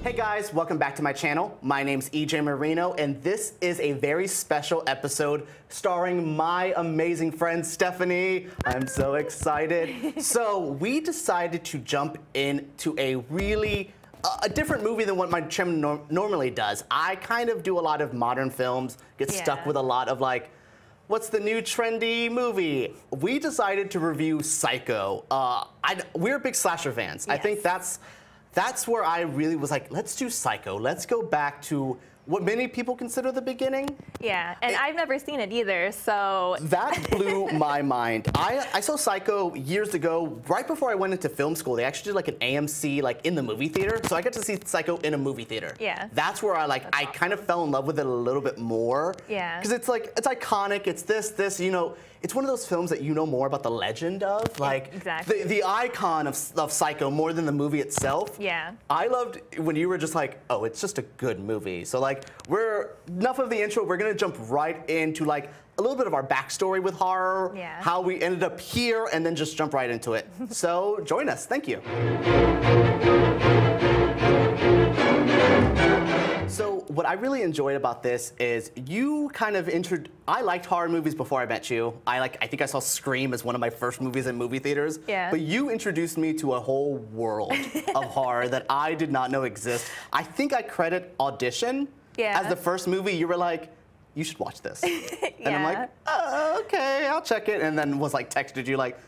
Hey guys, welcome back to my channel. My name's EJ Marino, and this is a very special episode starring my amazing friend Stephanie. I'm so excited. So we decided to jump into a really a different movie than what my channel normally does. I kind of do a lot of modern films, get stuck with a lot of like, what's the new trendy movie? We decided to review Psycho. We're big slasher fans. Yes. I think that's where I really was like, let's do Psycho. Let's go back to what many people consider the beginning. Yeah, and I've never seen it either, so. That blew my mind. I saw Psycho years ago, right before I went into film school. They actually did like an AMC like in the movie theater, so I got to see Psycho in a movie theater. Yeah. That's where I kind of fell in love with it a little bit more. Yeah. Because it's like, it's iconic, it's this, you know, it's one of those films that you know more about the legend of, like exactly. the icon of Psycho more than the movie itself. Yeah. I loved when you were just like, oh, it's just a good movie. So like, enough of the intro. We're gonna jump right into like a little bit of our backstory with horror, how we ended up here, and then just jump right into it. So join us. Thank you. So what I really enjoyed about this is you kind of I liked horror movies before I met you. I think I saw Scream as one of my first movies in movie theaters. Yeah. But you introduced me to a whole world of horror that I did not know exist. I think I credit Audition as the first movie. You were like, you should watch this. And I'm like, okay, I'll check it. And then was like texted you like,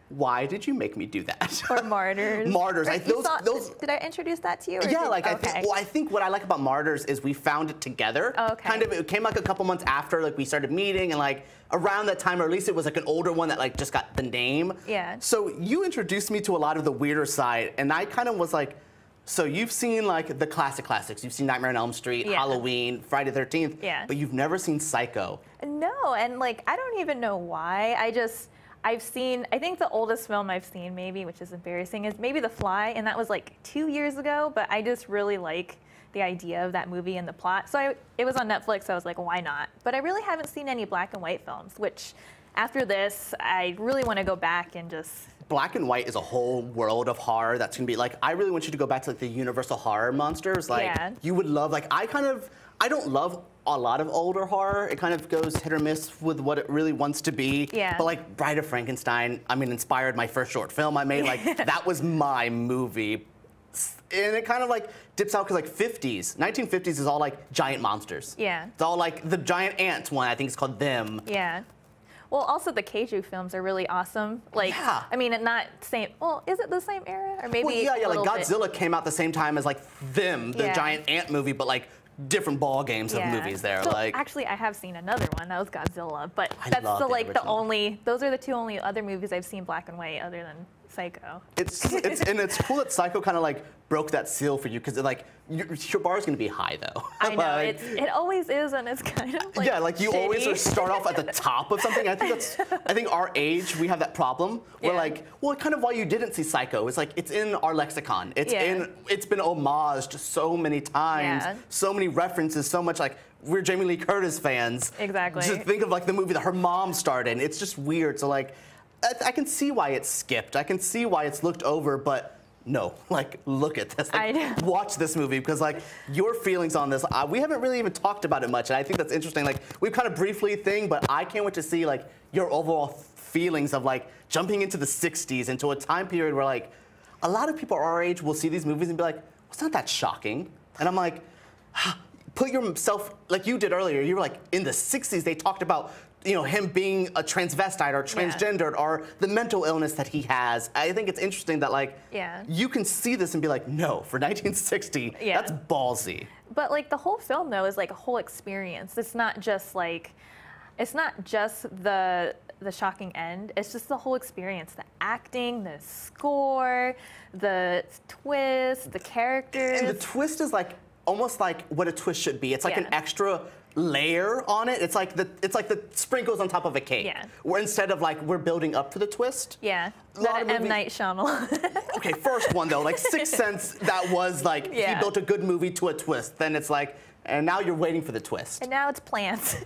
why did you make me do that? Or Martyrs. Martyrs. Did I introduce that to you? Or yeah, I think what I like about Martyrs is we found it together. Oh, okay. Kind of, it came like a couple months after like we started meeting, and like around that time, or at least it was like an older one that like just got the name. Yeah. So you introduced me to a lot of the weirder side, and I kind of was like, so you've seen like the classics. You've seen Nightmare on Elm Street, Halloween, Friday the 13th, but you've never seen Psycho. No, and like I don't even know why. I think the oldest film I've seen maybe, which is embarrassing, is maybe The Fly, and that was like 2 years ago, but I just really like the idea of that movie and the plot. So it was on Netflix, so I was like, why not? But I really haven't seen any black and white films, which after this, I really want to go back and just... Black and white is a whole world of horror that's gonna be like, I really want you to go back to like the Universal horror monsters. Like, you would love, like, I don't love a lot of older horror. It kind of goes hit or miss with what it really wants to be. Yeah. But like Bride of Frankenstein, I mean, inspired my first short film I made. Like that was my movie. And it kind of like dips out because like 1950s is all like giant monsters. Yeah. It's all like the giant ants one, I think it's called Them. Yeah. Well, also the Kaiju films are really awesome. Like, I mean, not same. Well, is it the same era, or maybe? Well, yeah. Like Godzilla came out the same time as like Them, the giant ant movie, but like different ball games of movies there. So like, actually, I have seen another one. That was Godzilla, but that's the only. Those are the two only other movies I've seen black and white, other than Psycho. It's cool that Psycho kind of like broke that seal for you, because like your bar is going to be high though. I know, like, it always is, and it's kind of like like you always sort of start off at the top of something. I think our age, we have that problem where like, well, kind of why you didn't see Psycho is like it's in our lexicon. It's been homaged so many times, so many references, so much like we're Jamie Lee Curtis fans. Exactly. Just think of like the movie that her mom starred in. It's just weird. So like, I can see why it's skipped. I can see why it's looked over, but no, like, look at this. Like, watch this movie, because like your feelings on this, we haven't really even talked about it much, and I think that's interesting. Like, we've kind of briefly but I can't wait to see like your overall feelings of like jumping into the 60s, into a time period where like a lot of people our age will see these movies and be like, well, it's not that shocking. And I'm like, put yourself, like you did earlier, you were like, in the 60s they talked about, you know, him being a transvestite or transgendered or the mental illness that he has. I think it's interesting that like you can see this and be like, no, for 1960, that's ballsy. But like the whole film though is like a whole experience. It's not just the shocking end. It's just the whole experience, the acting, the score, the twist, the characters. And the twist is like almost like what a twist should be. It's like an extra layer on it. It's like the sprinkles on top of a cake. Where instead of like we're building up to the twist. Yeah. Not M. Night Shyamalan. Okay, first one though, like Sixth Sense, that was like he built a good movie to a twist. Then it's like, and now you're waiting for the twist. And now it's plants.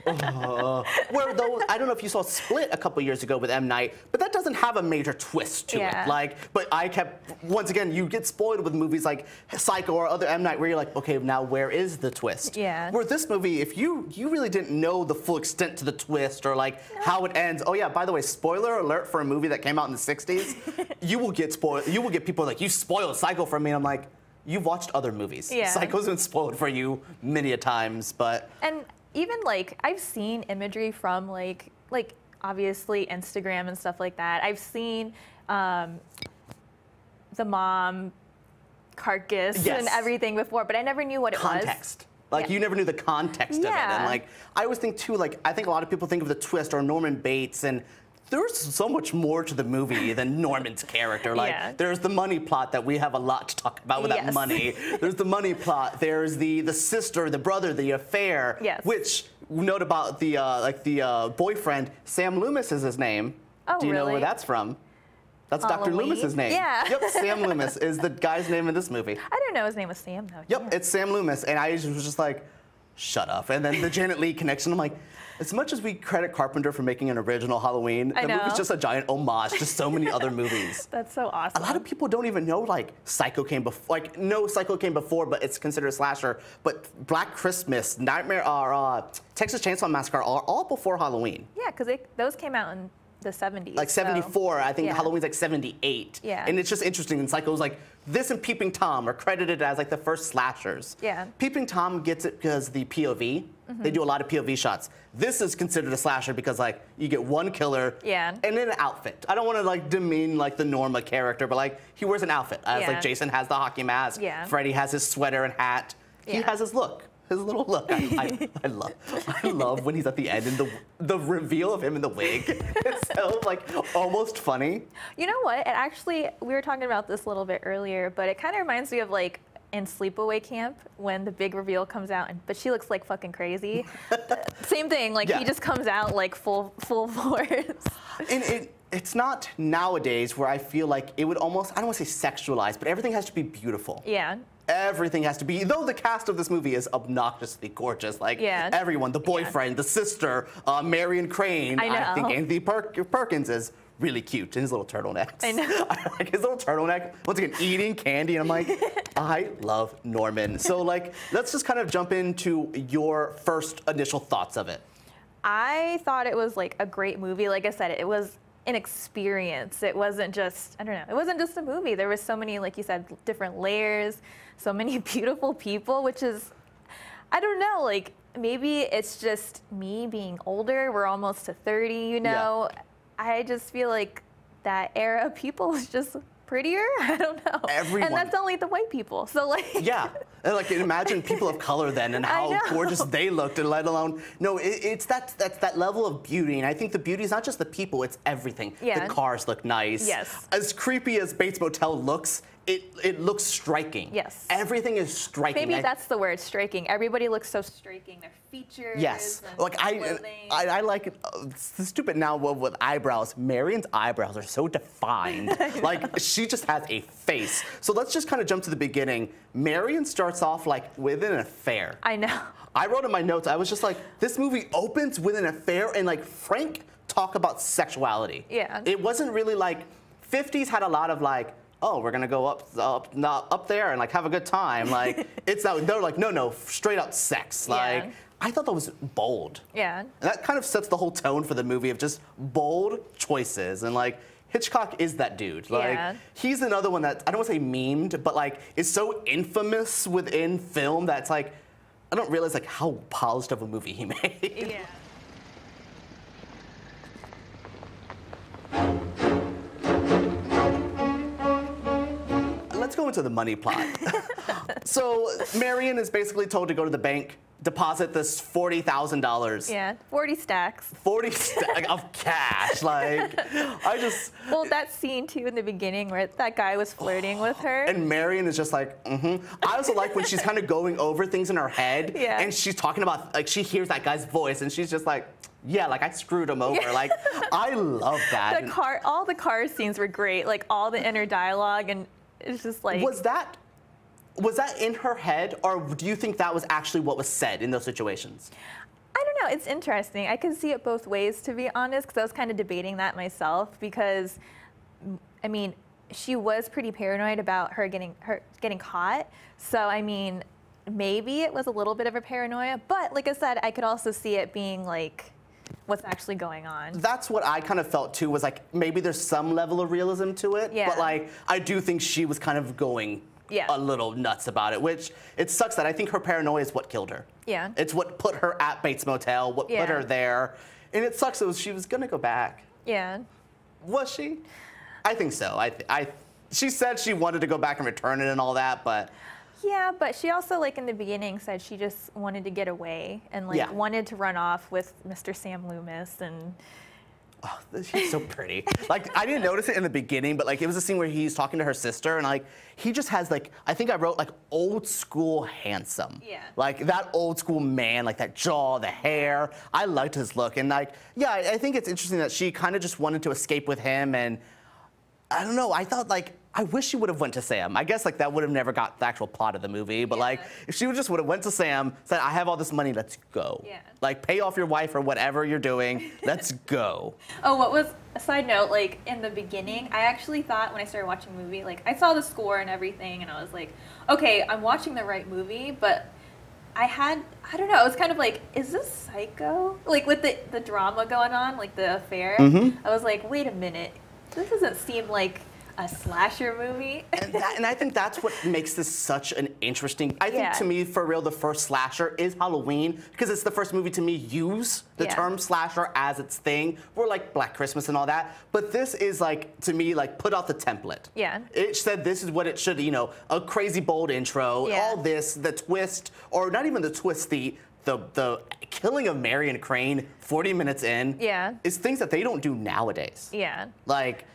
Where though, I don't know if you saw Split a couple years ago with M. Night, but that doesn't have a major twist to it. Like, but I kept, once again, you get spoiled with movies like Psycho or other M. Night where you're like, okay, now where is the twist? Yeah. Where this movie, if you really didn't know the full extent to the twist or like how it ends. Oh yeah, by the way, spoiler alert for a movie that came out in the 60s, you will get spoiled. You will get people like, you spoiled Psycho for me. And I'm like, you've watched other movies. Yeah. Psycho's been spoiled for you many a times, but. And even like, I've seen imagery from like obviously Instagram and stuff like that. I've seen the mom carcass and everything before, but I never knew what it was. Context. Like, you never knew the context of it. And like, I always think too, like, I think a lot of people think of the twist or Norman Bates, and there's so much more to the movie than Norman's character. Like, there's the money plot that we have a lot to talk about with that money. There's the money plot. There's the sister, the brother, the affair. Which, note about the boyfriend, Sam Loomis is his name. Oh, Do you know where that's from? That's Dr. Loomis's name. Yeah. Yep, Sam Loomis is the guy's name in this movie. I didn't know his name was Sam, though. Yep, it's Sam Loomis. And I was just like, shut up. And then the Janet Leigh connection, I'm like, as much as we credit Carpenter for making an original Halloween, the movie's just a giant homage to so many other movies. That's so awesome. A lot of people don't even know, like, Psycho came before. Like, no, Psycho came before, but it's considered a slasher. But Black Christmas, Nightmare, Texas Chainsaw Massacre are all before Halloween. Yeah, because those came out in the 70s. Like 74, I think Halloween's like 78. Yeah. And it's just interesting. And Psycho's like, this and Peeping Tom are credited as like the first slashers. Yeah. Peeping Tom gets it because the POV. They do a lot of POV shots. This is considered a slasher because like you get one killer and then an outfit. I don't want to like demean like the Norma character, but like he wears an outfit. As like Jason has the hockey mask. Freddy has his sweater and hat. He has his look. His little look. I love when he's at the end and the reveal of him in the wig. It's so like almost funny. You know what? It actually, we were talking about this a little bit earlier, but it kind of reminds me of like in Sleepaway Camp when the big reveal comes out, but she looks like fucking crazy. Same thing. Like he just comes out like full force. And it's not nowadays where I feel like it would almost, I don't want to say sexualized, but everything has to be beautiful. Yeah. Everything has to be, though the cast of this movie is obnoxiously gorgeous. Like everyone, the boyfriend, the sister, Marion Crane. I think Anthony Perkins is really cute in his little turtlenecks. I know. I like his little turtleneck. Once again, eating candy, and I'm like, I love Norman. So like, let's just kind of jump into your first initial thoughts of it. I thought it was like a great movie. Like I said, it was an experience. It wasn't just, I don't know, it wasn't just a movie. There was so many, like you said, different layers, so many beautiful people, which is, I don't know, like maybe it's just me being older. We're almost to 30, you know. I just feel like that era of people was just prettier. I don't know. Everyone. And that's only the white people. So like. Yeah. And like imagine people of color then and how gorgeous they looked, and let alone, no, it's that level of beauty. And I think the beauty is not just the people, it's everything. The cars look nice. As creepy as Bates Motel looks, it looks striking. Everything is striking. Maybe that's the word, striking. Everybody looks so striking. Their features. Like I like it. It's stupid now with eyebrows. Marion's eyebrows are so defined. Like she just has a face. So let's just kind of jump to the beginning. Marion starts off like with an affair. I know. I wrote in my notes, I was just like, this movie opens with an affair, and like Frank talk about sexuality. It wasn't really like, 50s had a lot of like, oh, we're gonna go up there and like have a good time. Like it's not, they're like, no, straight up sex. Like I thought that was bold. And that kind of sets the whole tone for the movie of just bold choices. And like Hitchcock is that dude. Like he's another one that I don't want to say memed, but like is so infamous within film that's like I don't realize like how polished of a movie he made. Let's go into the money plot. So Marion is basically told to go to the bank, deposit this $40,000. 40 stacks. 40 stacks of cash. Like, I just. Well, that scene too in the beginning where that guy was flirting with her. And Marion is just like, I also like when she's kind of going over things in her head. And she's talking about, like, she hears that guy's voice and she's just like, yeah, like I screwed him over. Like, I love that. All the car scenes were great. Like, all the inner dialogue, and it's just like. Was that in her head, or do you think that was actually what was said in those situations? I don't know. It's interesting. I can see it both ways, to be honest, because I was kind of debating that myself. Because, I mean, she was pretty paranoid about her getting caught. So, I mean, maybe it was a little bit of a paranoia. But like I said, I could also see it being like what's actually going on. That's what I kind of felt too, was like maybe there's some level of realism to it. Yeah. But like I do think she was kind of going a little nuts about it, which it sucks that I think her paranoia is what killed her. Yeah. It's what put her at Bates Motel, what put her there. And it sucks that she was going to go back. Yeah. Was she? I think so. She said she wanted to go back and return it and all that, but... Yeah, but she also, like, in the beginning said she just wanted to get away and, like, wanted to run off with Mr. Sam Loomis and... Oh, she's so pretty. Like, I didn't notice it in the beginning, but, like, it was a scene where he's talking to her sister, and, like, he just has, like, I think I wrote, like, old school handsome. Yeah. Like, that old school man, like, that jaw, the hair. I liked his look. And, like, yeah, I think it's interesting that she kind of just wanted to escape with him, and I don't know, I thought, like, I wish she would have went to Sam. I guess, like, that would have never got the actual plot of the movie, but, like, if she just would have went to Sam, said, I have all this money, let's go. Yeah. Like, pay off your wife or whatever you're doing, let's go. Oh, what was, a side note, like, in the beginning, I actually thought when I started watching the movie, like, I saw the score and everything, and I was like, okay, I'm watching the right movie, but I don't know, it was kind of like, is this Psycho? Like, with the drama going on, like, the affair, I was like, wait a minute, this doesn't seem like a slasher movie. and I think that's what makes this such an interesting, I think to me, for real, the first slasher is Halloween, because it's the first movie to me use the term slasher as its thing, or like Black Christmas and all that. But this is like, to me, like put out the template. Yeah. It said this is what it should, you know, a crazy bold intro, all this, the twist, or not even the twist, the killing of Marion Crane 40 minutes in is things that they don't do nowadays. Yeah. Like,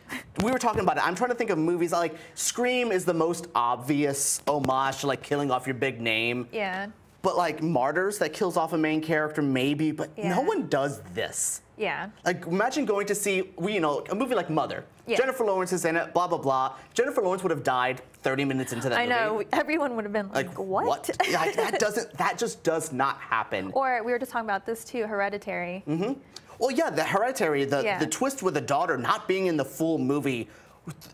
we were talking about it. I'm trying to think of movies like Scream is the most obvious homage to like killing off your big name. Yeah. But like Martyrs, that kills off a main character maybe, but no one does this. Yeah. Like, imagine going to see, you know, a movie like Mother. Jennifer Lawrence is in it, blah, blah, blah. Jennifer Lawrence would have died 30 minutes into that movie. I know. Everyone would have been like, what? Like, that just does not happen. Or we were just talking about this too, Hereditary. Well, yeah, the Hereditary, the twist with the daughter not being in the full movie,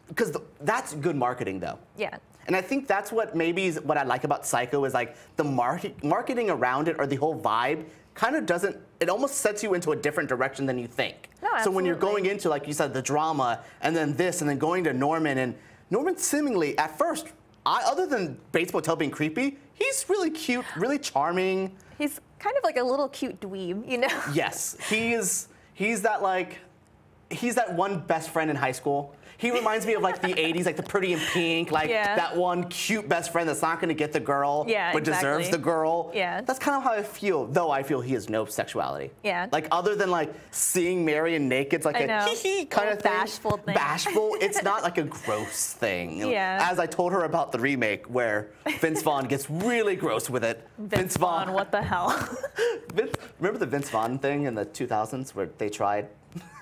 because that's good marketing, though. Yeah. And I think that's what maybe is what I like about Psycho is like the marketing around it, or the whole vibe kind of doesn't, it almost sets you into a different direction than you think. No, absolutely. So when you're going into, like you said, the drama, and then this, and then going to Norman, and Norman seemingly, at first, other than Bates Motel being creepy, he's really cute, really charming. He's kind of like a little cute dweeb, you know? Yes, he's that one best friend in high school. He reminds me of like the 80s, like the Pretty in Pink, like that one cute best friend that's not going to get the girl, but deserves the girl. Yeah. That's kind of how I feel, though I feel he has no sexuality. Yeah. Like, other than like seeing Marion naked, it's like a hee-hee kind of thing. Bashful thing. Bashful. It's not like a gross thing. Yeah. As I told her about the remake, where Vince Vaughn gets really gross with it. Vince Vaughn, what the hell? Remember the Vince Vaughn thing in the 2000s where they tried?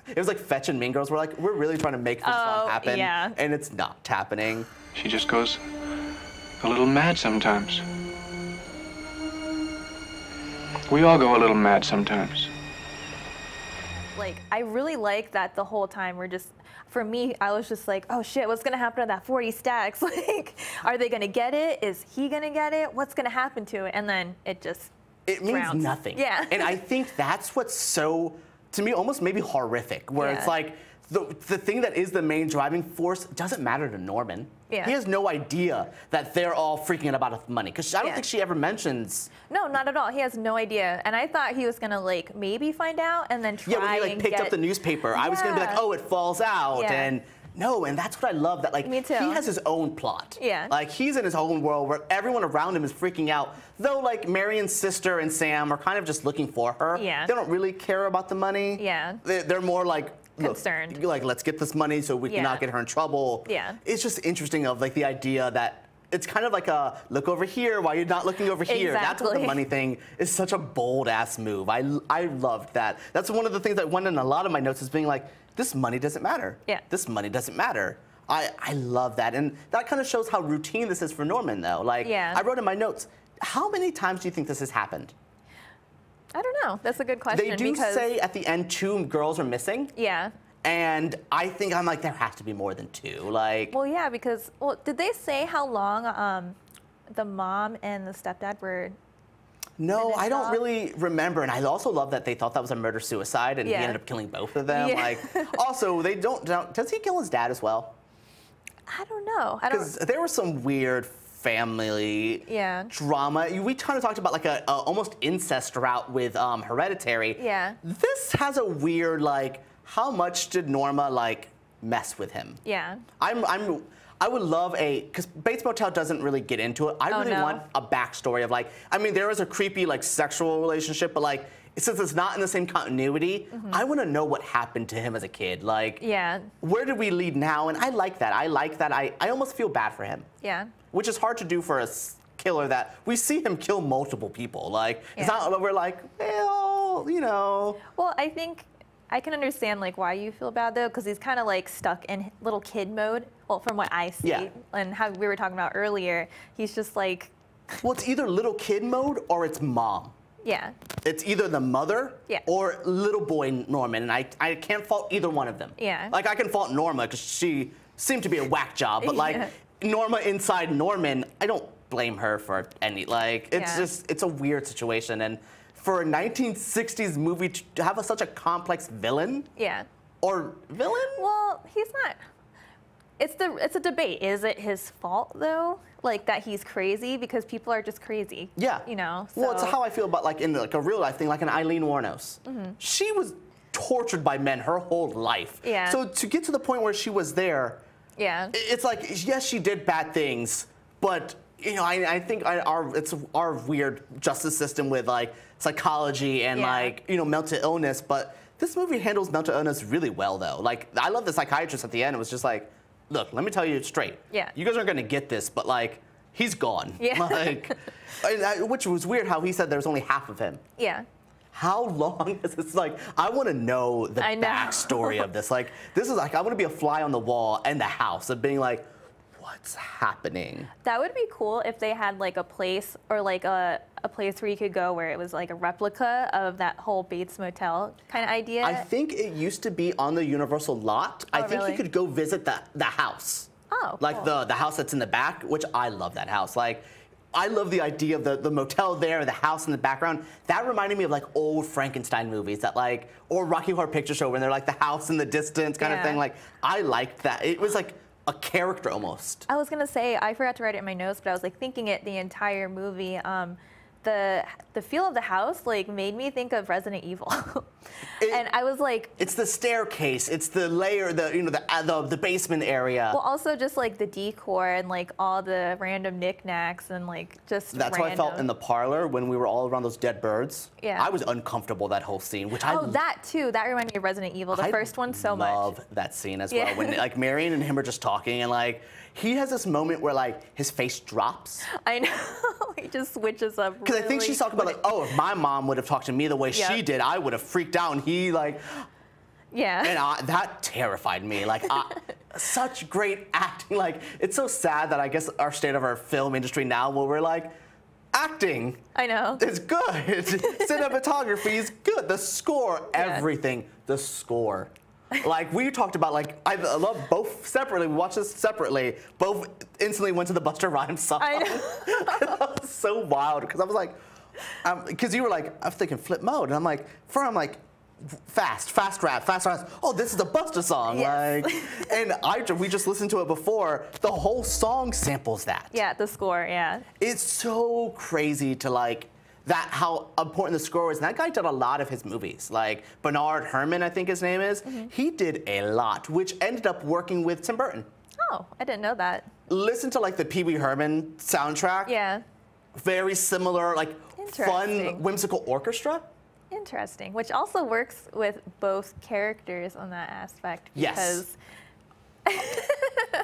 It was like Fetch and Mean Girls. We're like, we're really trying to make this one happen, and it's not happening. She just goes a little mad sometimes. We all go a little mad sometimes. Like, I really like that the whole time we're just, for me, I was just like, oh shit, what's gonna happen to that 40 stacks? Like, are they gonna get it? Is he gonna get it? What's gonna happen to it? And then it just means nothing. Yeah. And I think that's what's so, to me, almost maybe horrific, where it's like the thing that is the main driving force doesn't matter to Norman. He has no idea that they're all freaking out about money, because I don't think she ever mentions. No, not at all. He has no idea. And I thought he was gonna like maybe find out and then try. Yeah, when he like picked up the newspaper, I was gonna be like, oh, it falls out, and no, and that's what I love, that like Me too. he has his own plot. Yeah. Like, he's in his own world where everyone around him is freaking out. Though like Marion's sister and Sam are kind of just looking for her. Yeah. They don't really care about the money. Yeah. They're more like, concerned. Like, let's get this money so we cannot get her in trouble. Yeah. It's just interesting of like the idea that it's kind of like a look over here while you're not looking over here. That's what the money thing is, such a bold ass move. I loved that. That's one of the things that went in a lot of my notes, is being like, this money doesn't matter. Yeah. This money doesn't matter. I love that. And that kind of shows how routine this is for Norman, though. Like, I wrote in my notes, how many times do you think this has happened? I don't know. That's a good question. They do say at the end 2 girls are missing. Yeah. And I'm like, there has to be more than 2. Like. Well, yeah, because did they say how long the mom and the stepdad were? No, I don't really remember. And I also love that they thought that was a murder-suicide, and he ended up killing both of them. Yeah. Like, also, they don't. Does he kill his dad as well? I don't know. Because there was some weird family drama. We kind of talked about like a almost incest route with Hereditary. Yeah. This has a weird like. How much did Norma like mess with him? Yeah. I would love because Bates Motel doesn't really get into it. I really want a backstory of like, I mean, there is a creepy like sexual relationship, but like, since it's not in the same continuity, I want to know what happened to him as a kid. Like, where did we lead now? And I like that. I almost feel bad for him. Yeah. Which is hard to do for a killer that we see him kill multiple people. Like, it's not that we're like, well, you know. Well, I think I can understand like why you feel bad though, because he's kind of like stuck in little kid mode. Well, from what I see, and how we were talking about earlier, he's just like. Well, it's either little kid mode or it's mom. Yeah. It's either the mother or little boy Norman, and I can't fault either one of them. Yeah. Like I can fault Norma because she seemed to be a whack job, but like Norma inside Norman, I don't blame her for any. Like it's just it's a weird situation, and for a 1960s movie to have such a complex villain. Yeah. Or villain? Well, he's not. It's a debate. Is it his fault though? Like that he's crazy because people are just crazy. Yeah. You know. So. Well, it's how I feel about like in like a real life thing, like an Eileen Wuornos. She was tortured by men her whole life. Yeah. So to get to the point where she was there. Yeah. It's like yes, she did bad things, but you know, I think it's our weird justice system with like psychology and like you know mental illness, but this movie handles mental illness really well though. Like I love the psychiatrist at the end. It was just like. Look, let me tell you straight. Yeah. You guys aren't going to get this, but, like, he's gone. Yeah. Like, which was weird how he said there's only half of him. Yeah. How long is this? Like, I want to know the backstory of this. Like, this is like, I want to be a fly on the wall in the house of being like, what's happening? That would be cool if they had, like, a place or, like, a place where you could go where it was, like, a replica of that whole Bates Motel kind of idea. I think it used to be on the Universal lot. Oh, I think really? you could go visit the house. Oh, like cool. the house that's in the back, which I love that house. Like, I love the idea of the motel there, the house in the background. That reminded me of like old Frankenstein movies that like, or Rocky Horror Picture Show when they're like the house in the distance kind of thing. Like, I liked that. It was like a character almost. I was gonna say, I forgot to write it in my notes, but I was like thinking it the entire movie. The feel of the house like made me think of Resident Evil, and I was like, it's the staircase, it's the layer, the basement area. Well, also just like the decor and like all the random knickknacks and like just. That's random. how I felt in the parlor when we were all around those dead birds. Yeah. I was uncomfortable that whole scene, which I. Oh, that too. That reminded me of Resident Evil, the first one, so much. I love that scene as well when like Marion and him are just talking and like. He has this moment where like his face drops. I know. He just switches up. Because I think she's talking about like, oh, if my mom would have talked to me the way she did, I would have freaked out. And he like, and that terrified me. Like, such great acting. Like, it's so sad that I guess our state of our film industry now, where we're like, acting. I know. It's good. Cinematography is good. The score, everything. The score. Like, we talked about, like, I love both separately. We watched this separately. Both instantly went to the Busta Rhymes song. I know. That was so wild, because I was like, because you were like, I'm thinking flip mode. And I'm like, fast rap. Oh, this is a Busta song. Yes. Like, and we just listened to it before. The whole song samples that. Yeah, the score, It's so crazy to, like, that how important the score is. And that guy did a lot of his movies. Like Bernard Herrmann, I think his name is. He did a lot, which ended up working with Tim Burton. Oh, I didn't know that. Listen to like the Pee Wee Herman soundtrack. Yeah. Very similar, like fun, whimsical orchestra. Interesting, which also works with both characters on that aspect. Yes.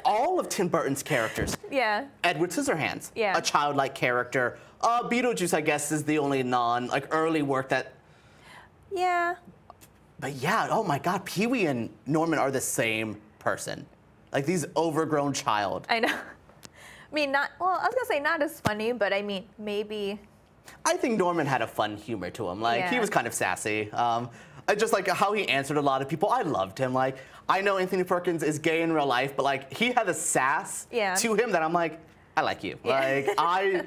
All of Tim Burton's characters. Yeah. Edward Scissorhands. Yeah. A childlike character. Beetlejuice, I guess, is the only early work that. Yeah. But yeah, oh my God, Pee Wee and Norman are the same person. Like these overgrown child. I know. I mean, I was gonna say not as funny, but I mean, maybe I think Norman had a fun humor to him. Like, he was kind of sassy. I just like how he answered a lot of people. I loved him. Like, I know Anthony Perkins is gay in real life, but like, he had a sass to him that I'm like, I like you. Like, I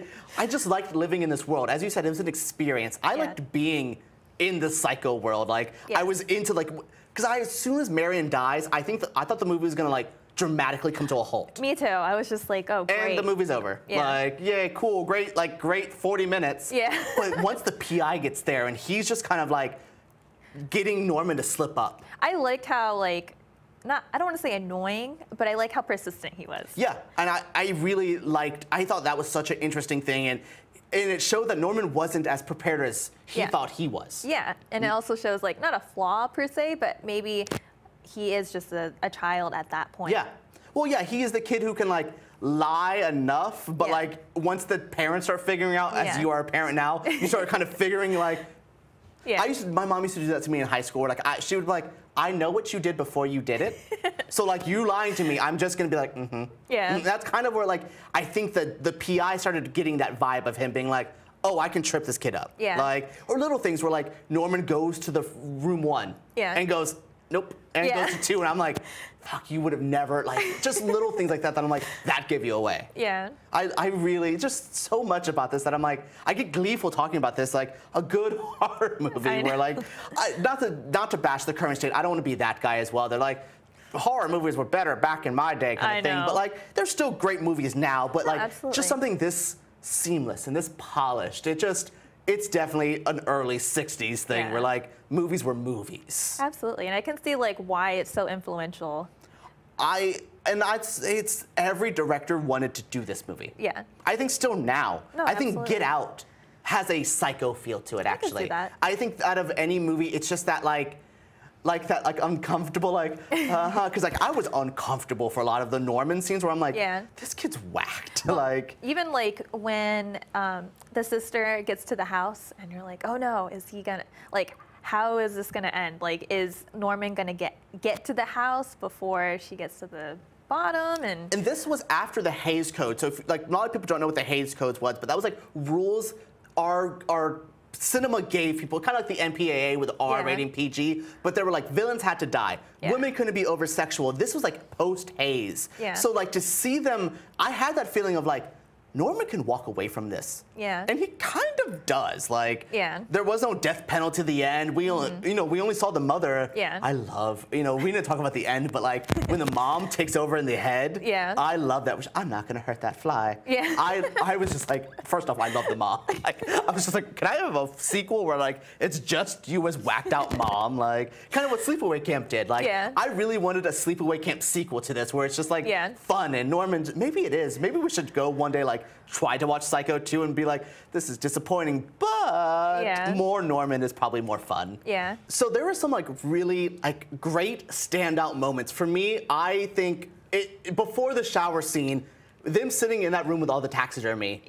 just liked living in this world. As you said, it was an experience. I liked being in the psycho world. Like, I was into like, because as soon as Marion dies, I thought the movie was gonna like dramatically come to a halt. Me too. I was just like, oh, great. And the movie's over. Like, yay, cool, great, like great 40 minutes. But once the PI gets there and he's just kind of like getting Norman to slip up. I liked how like, I don't want to say annoying, but I like how persistent he was. Yeah, and I really liked, I thought that was such an interesting thing, and it showed that Norman wasn't as prepared as he thought he was. Yeah, and it also shows like, not a flaw per se, but maybe he is just a child at that point. Yeah, well, yeah, he is the kid who can like lie enough, but like once the parents start figuring out, as you are a parent now, you start kind of figuring like, my mom used to do that to me in high school. Like, she would be like, I know what you did before you did it. So like, you lying to me, I'm just gonna be like, And that's kind of where like, I think that the PI started getting that vibe of him being like, oh, I can trip this kid up. Like, or little things where like, Norman goes to the room 1 and goes, nope, and goes to 2, and I'm like, fuck, you would have never, like, just little things like that I'm like, that give you away. I really, just so much about this that I'm like, I get gleeful talking about this, like, a good horror movie where like, not to bash the current state, I don't want to be that guy as well. They're like, horror movies were better back in my day kind of thing, but like, they're still great movies now, but like, just something this seamless and this polished, it's definitely an early 60s thing where like movies were movies. Absolutely, and I can see like why it's so influential. I'd say it's every director wanted to do this movie. I think still now. I think Get Out has a psycho feel to it actually. I can see that. I think out of any movie, it's just that like uncomfortable, like, because like I was uncomfortable for a lot of the Norman scenes where I'm like, this kid's whacked. Like, even like when the sister gets to the house and you're like, oh no, is he gonna, like, how is this gonna end? Like, is Norman gonna get to the house before she gets to the bottom? And this was after the Hays Code. So if, like, a lot of people don't know what the Hays Code was, but that was like rules our cinema gave people, kind of like the MPAA with R rating PG, but they were like, villains had to die. Women couldn't be over sexual. This was like post-Hays. So like to see them, I had that feeling of like, Norman can walk away from this. And he kind of does. Like, there was no death penalty to the end. We only, we only saw the mother. I love, we didn't talk about the end, but like when the mom takes over in the head, I love that. Which, I'm not gonna hurt that fly. I was just like, first off, I love the mom. Like, I was just like, can I have a sequel where like it's just you as whacked out mom? Like, kind of what Sleepaway Camp did. Like, I really wanted a Sleepaway Camp sequel to this where it's just like fun and Norman. Maybe it is. Maybe we should go one day like try to watch Psycho 2 and be like, this is disappointing, but more Norman is probably more fun. So there were some like really like great standout moments. For me, I think before the shower scene, them sitting in that room with all the taxidermy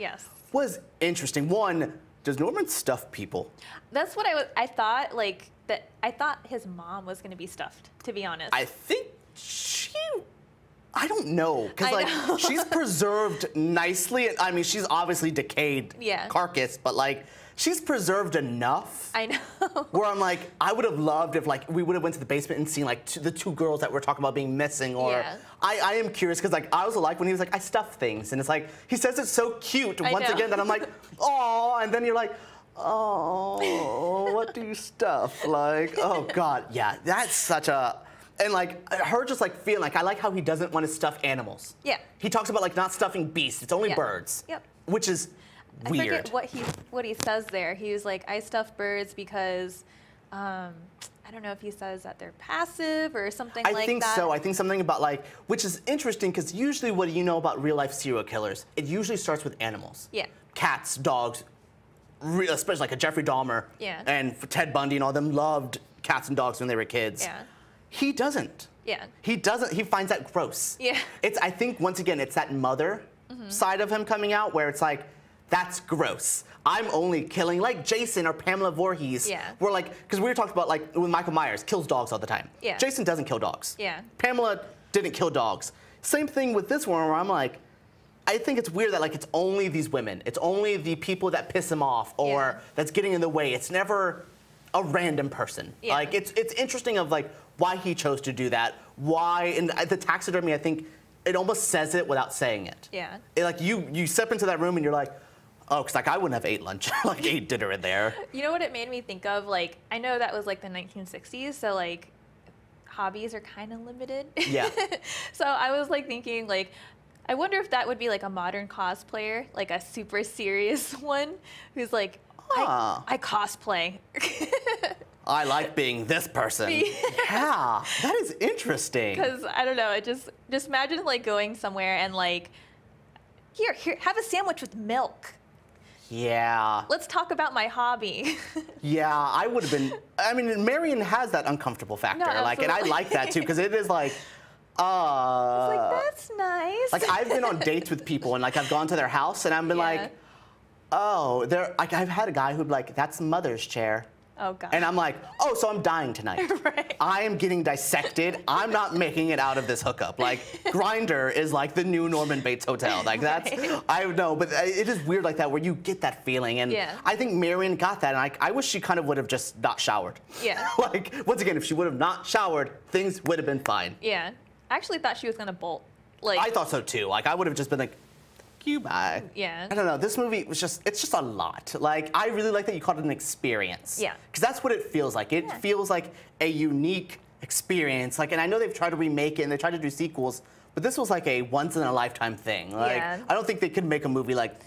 was interesting. One, does Norman stuff people? That's what I thought, like, that I thought his mom was gonna be stuffed, to be honest. I think I don't know, because like she's preserved nicely. I mean, she's obviously decayed carcass, but like she's preserved enough. I know. Where I'm like, I would have loved if like we would have went to the basement and seen like the 2 girls that we're talking about being missing. Or I am curious because like I also like when he was like, I stuff things, and it's like he says it's so cute once again that I'm like, oh, and then you're like, oh, what do you stuff? Like, oh God, that's such a. And like her just like feeling like I like how he doesn't want to stuff animals. He talks about like not stuffing beasts. It's only birds. Which is weird. I forget what he says there. He was like, I stuff birds because I don't know if he says that they're passive or something like that. I think so. I think something about like, which is interesting because usually what do you know about real life serial killers? It usually starts with animals. Cats, dogs, especially like a Jeffrey Dahmer and Ted Bundy and all them loved cats and dogs when they were kids. He doesn't. He doesn't. He finds that gross. I think once again, it's that mother side of him coming out where it's like, that's gross. I'm only killing like Jason or Pamela Voorhees. We're like, because we were talking about like when Michael Myers kills dogs all the time. Jason doesn't kill dogs. Pamela didn't kill dogs. Same thing with this one where I'm like, I think it's weird that like it's only these women. It's only the people that piss him off or that's getting in the way. It's never a random person. Yeah. Like it's interesting of like why he chose to do that. Why and the taxidermy, I think it almost says it without saying it. Yeah. Like you step into that room and you're like, oh, because like I wouldn't have ate lunch, like ate dinner in there. You know what it made me think of? Like I know that was like the 1960s, so like hobbies are kind of limited. Yeah. So I was like thinking like, I wonder if that would be like a modern cosplayer, like a super serious one who's like, I cosplay. I like being this person. Yeah, that is interesting. Because I don't know, it just imagine like going somewhere and like, here, have a sandwich with milk. Yeah. Let's talk about my hobby. Yeah, I would have been. I mean, Marion has that uncomfortable factor, No, like, and I like that too because it is like. It's like, that's nice. Like I've been on dates with people and like I've gone to their house and I've been like, oh, they're like I've had a guy who'd be like, that's mother's chair. Oh God. And I'm like, oh, so I'm dying tonight. Right. I am getting dissected. I'm not making it out of this hookup. Like Grindr is like the new Norman Bates Hotel. Like that's I know, but it is weird like that where you get that feeling and I think Marion got that and I wish she kind of would have just not showered. Yeah. Like once again, if she would have not showered, things would have been fine. Yeah. I actually thought she was gonna bolt. Like I thought so too. Like I would have just been like, "Thank you, bye." Yeah. I don't know. This movie was it's just a lot. Like I really like that you called it an experience. Yeah. Because that's what it feels like. It feels like a unique experience. Like, and I know they've tried to remake it and they tried to do sequels, but this was like a once in a lifetime thing. Like I don't think they could make a movie like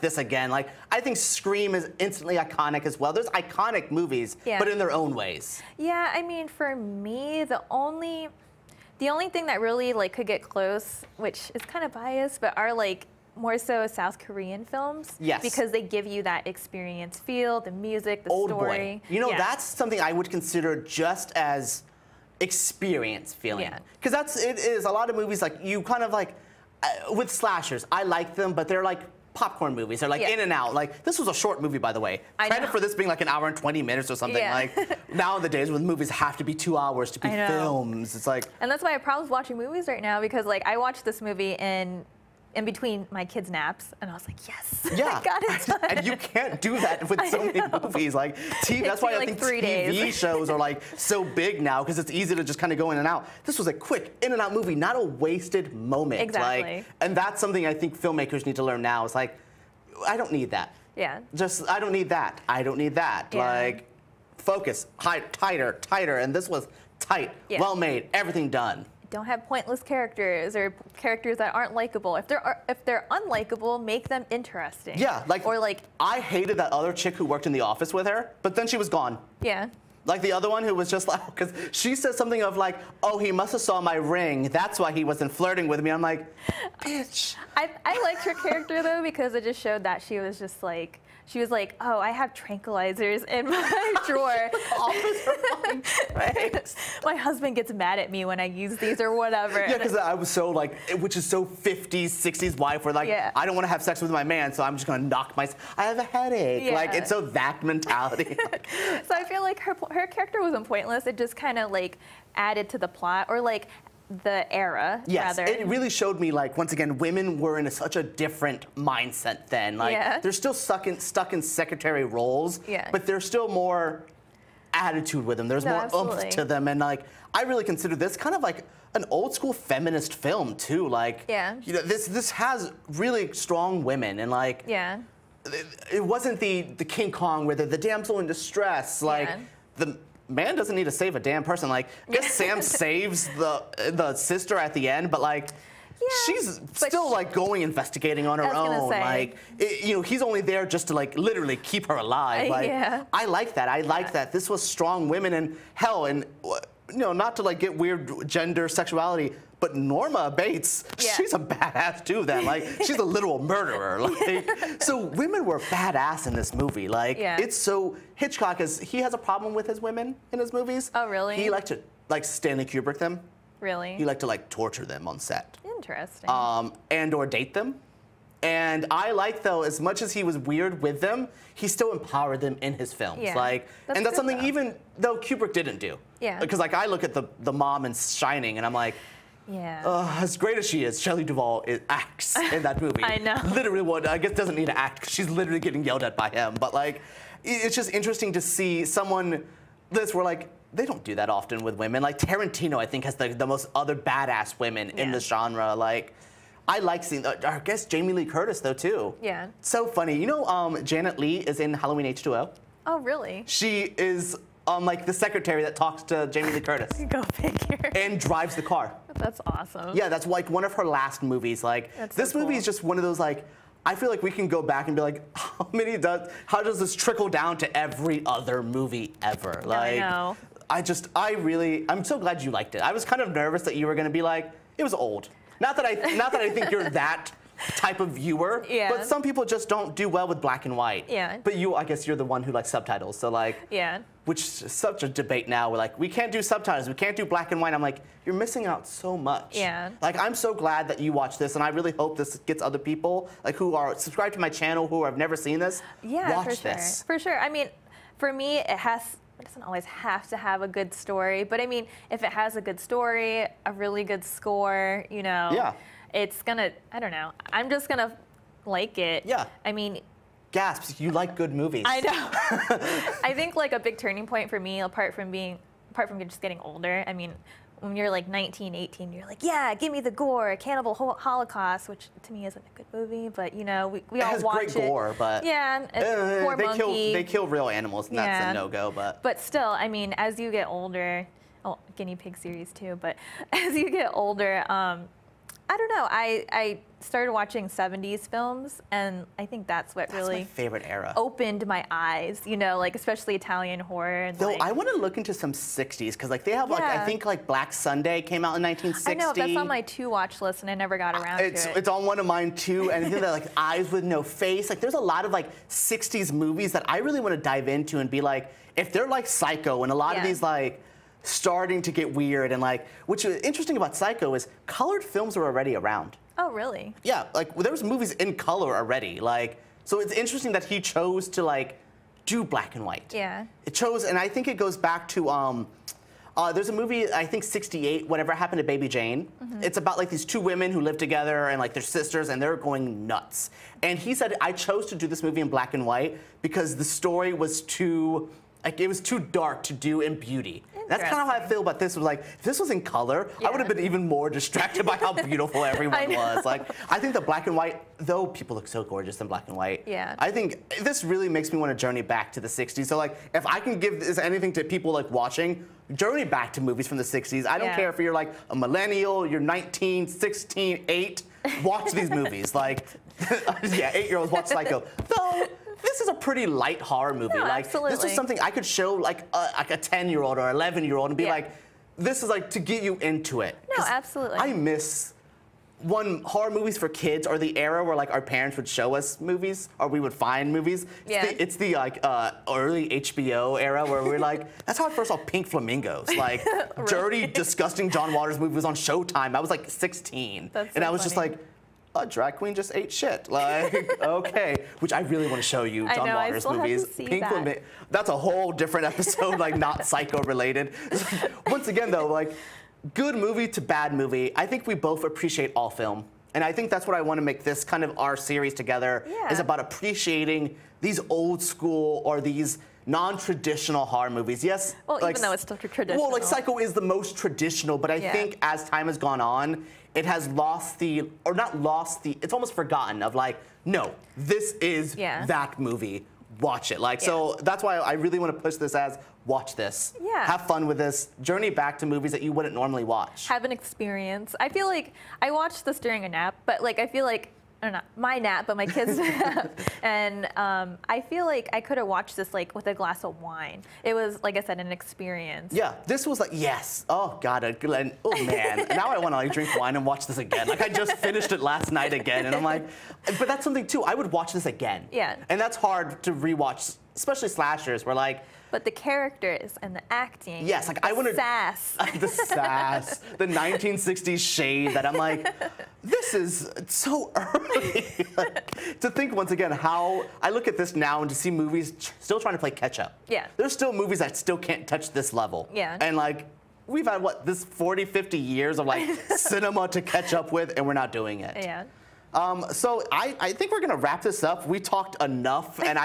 this again. Like I think Scream is instantly iconic as well. There's iconic movies, but in their own ways. Yeah. I mean, for me, the only thing that really like could get close, which is kind of biased, but are like more so South Korean films. Yes. Because they give you that experience feel, the music, the Old story. Boy. You know, that's something I would consider just as experience feeling. Yeah. Because it is a lot of movies like you kind of like, with slashers, I like them, but they're like popcorn movies. They're like in and out. Like this was a short movie, by the way. Credit for this being like an hour and 20 minutes or something. Yeah. Like nowadays when movies have to be 2 hours to be films, it's like. And that's why I have problems watching movies right now because like I watched this movie in between my kids' naps, and I was like, yes, yeah, I got it done. And you can't do that with so many movies. Like, that's why I think TV shows are like so big now because it's easy to just kind of go in and out. This was a quick in and out movie, not a wasted moment. Exactly. Like, and that's something I think filmmakers need to learn now. It's like, I don't need that. Yeah. I don't need that. I don't need that. Yeah. Like, focus, tighter, and this was tight, well made, everything done. Don't have pointless characters or characters that aren't likable. If they're unlikable, make them interesting. Yeah, like or like I hated that other chick who worked in the office with her, but then she was gone. Yeah. Like the other one who was just like, because she said something of like, oh, he must have saw my ring. That's why he wasn't flirting with me. I'm like, bitch. I liked her character though because it just showed that she was just like. She was like, oh, I have tranquilizers in my drawer. My husband gets mad at me when I use these or whatever. Yeah, because I was so like, which is so 50s, 60s wife where like, I don't want to have sex with my man, so I'm just going to knock I have a headache. Yeah. Like, it's so that mentality. So I feel like her character wasn't pointless. It just kind of like added to the plot or like the era, rather. It really showed me, like, once again, women were in such a different mindset then. Like, they're still stuck in secretary roles, but there's still more attitude with them. There's more oomph to them, and like, I really consider this kind of like an old school feminist film too. Like, you know, this has really strong women, and like, it wasn't the King Kong where they're the damsel in distress. Like, the man doesn't need to save a damn person. Like, I guess Sam saves the sister at the end, but like, she's still like going investigating on her own. Like, you know, he's only there just to like literally keep her alive. Like, I like that. I like that. This was strong women, and hell, and you know, not to like get weird gender sexuality, but Norma Bates, she's a badass too. Then, like, she's a literal murderer. Like, so women were badass in this movie. Like, it's so Hitchcock he has a problem with his women in his movies. Oh, really? He liked to like Stanley Kubrick them. Really? He liked to like torture them on set. Interesting. And or date them. And I like, though, as much as he was weird with them, he still empowered them in his films. Like, and that's something even though Kubrick didn't do. Yeah. Because like I look at the mom in Shining, and I'm like, Yeah. As great as she is, Shelley Duvall acts in that movie. I know. Literally, I guess doesn't need to act because she's literally getting yelled at by him. But like, it's just interesting to see someone where like they don't do that often with women. Like Tarantino, I think has the most other badass women in the genre. Like, I like seeing. I guess Jamie Lee Curtis though too. Yeah. So funny. You know, Janet Leigh is in Halloween H2O. Oh really? She is like the secretary that talks to Jamie Lee Curtis. Go figure. And drives the car. That's awesome. Yeah, that's like one of her last movies. Like, this movie is just one of those like, I feel like we can go back and be like, how does this trickle down to every other movie ever? Like, I know. I'm so glad you liked it. I was kind of nervous that you were gonna be like, it was old. Not that I think you're that type of viewer, but some people just don't do well with black and white. Yeah. But I guess you're the one who likes subtitles, so like. Yeah. Which is such a debate now. We're like, we can't do subtitles, we can't do black and white. I'm like, you're missing out so much. Yeah. Like, I'm so glad that you watched this, and I really hope this gets other people like who are subscribed to my channel who have never seen this. Yeah, watch for sure. this. For sure. I mean, for me, it doesn't always have to have a good story, but I mean, if it has a good story, a really good score, it's gonna, I don't know, I'm just gonna like it. Yeah. I mean, gasps, you like good movies. I know. I think like a big turning point for me, apart from just getting older, I mean, when you're like 19, 18, you're like, yeah, give me the gore, Cannibal Holocaust, which to me isn't a good movie, but we all watch it. It has great gore, but yeah, poor monkey. They kill real animals, and that's a no-go. But still, I mean, as you get older, guinea pig series too, but as you get older, I don't know. I started watching 70s films, and I think that's really my favorite era. Opened my eyes, like especially Italian horror. And, I want to look into some 60s because like they have I think like Black Sunday came out in 1960. I know, that's on my to-watch list, and I never got around to it. It's on one of mine too, and I think that like Eyes with No Face. Like there's a lot of like 60s movies that I really want to dive into and be like, if they're like Psycho and a lot of these like starting to get weird and like, which is interesting about Psycho is colored films are already around. Oh, really? Yeah, like there was movies in color already. Like, so it's interesting that he chose to like do black and white. Yeah. It chose, and I think it goes back to there's a movie, I think 68, Whatever Happened to Baby Jane. Mm-hmm. It's about like these two women who live together and like they're sisters and they're going nuts. And he said, I chose to do this movie in black and white because the story was too dark to do in beauty. That's kind of how I feel about this. Was like, if this was in color, I would have been even more distracted by how beautiful everyone was. Like, I think the black and white, though people look so gorgeous in black and white. Yeah. I think this really makes me want to journey back to the 60s. So like, if I can give this anything to people like watching, journey back to movies from the 60s. I don't care if you're like a millennial, you're 19, 16, 8, watch these movies. Like, 8-year-olds watch Psycho. Though, this is a pretty light horror movie. No, like, absolutely. This is something I could show like a 10-year-old or 11-year-old and be like, this is like to get you into it. No, absolutely. I miss horror movies for kids or the era where like our parents would show us movies or we would find movies. It's the like early HBO era where we're like, that's how I first saw Pink Flamingos. Like dirty, disgusting John Waters movie was on Showtime. I was like 16. And I was just like, a drag queen just ate shit. Like, okay. Which I really want to show you John Waters movies. Pink Flamingo. That's a whole different episode, like not Psycho related. Once again though, like good movie to bad movie, I think we both appreciate all film. And I think that's what I want to make this kind of our series together, is about appreciating these old school or these non-traditional horror movies. Yes. Well, like, even though it's still traditional. Well, like Psycho is the most traditional, but I think as time has gone on, it has lost the, or not lost the, it's almost forgotten of like, no, this is that movie. Watch it. Like, so that's why I really want to push this as watch this. Yeah. Have fun with this. Journey back to movies that you wouldn't normally watch. Have an experience. I feel like I watched this during a nap, but like I feel like, or not my nap, but my kids' nap. And I feel like I could have watched this like with a glass of wine. It was, like I said, an experience. Yeah, this was like, yes. Oh, God. Oh, man. Now I want to like drink wine and watch this again. Like, I just finished it last night again. And I'm like, but that's something, too. I would watch this again. Yeah. And that's hard to rewatch, especially slashers, where like, but the characters and the acting. Yes, like I want to. Sass. The sass, the 1960s shade that I'm like, this is so early. Like, to think once again how I look at this now and to see movies still trying to play catch up. Yeah. There's still movies that still can't touch this level. Yeah. And like, we've had, what, this 40, 50 years of like cinema to catch up with, and we're not doing it. Yeah. So I think we're gonna wrap this up. We talked enough, and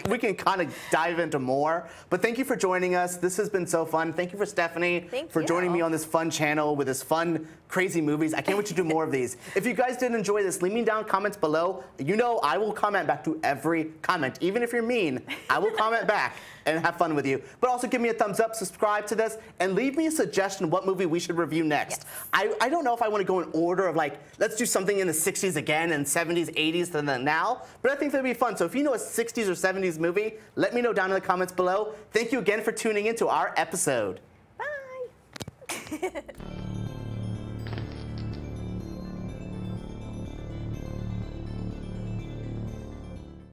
we can kind of dive into more. But thank you for joining us. This has been so fun. Thank you for Stephanie for joining me on this fun channel with this fun, crazy movies. I can't wait to do more of these. If you guys did enjoy this, leave me down comments below. You know I will comment back to every comment. Even if you're mean, I will comment back and have fun with you. But also give me a thumbs up, subscribe to this, and leave me a suggestion what movie we should review next. Yes. I don't know if I want to go in order of like, let's do something in the 60s again and 70s, 80s to the now, but I think that'd be fun. So if you know a 60s or 70s movie, let me know down in the comments below. Thank you again for tuning into our episode. Bye.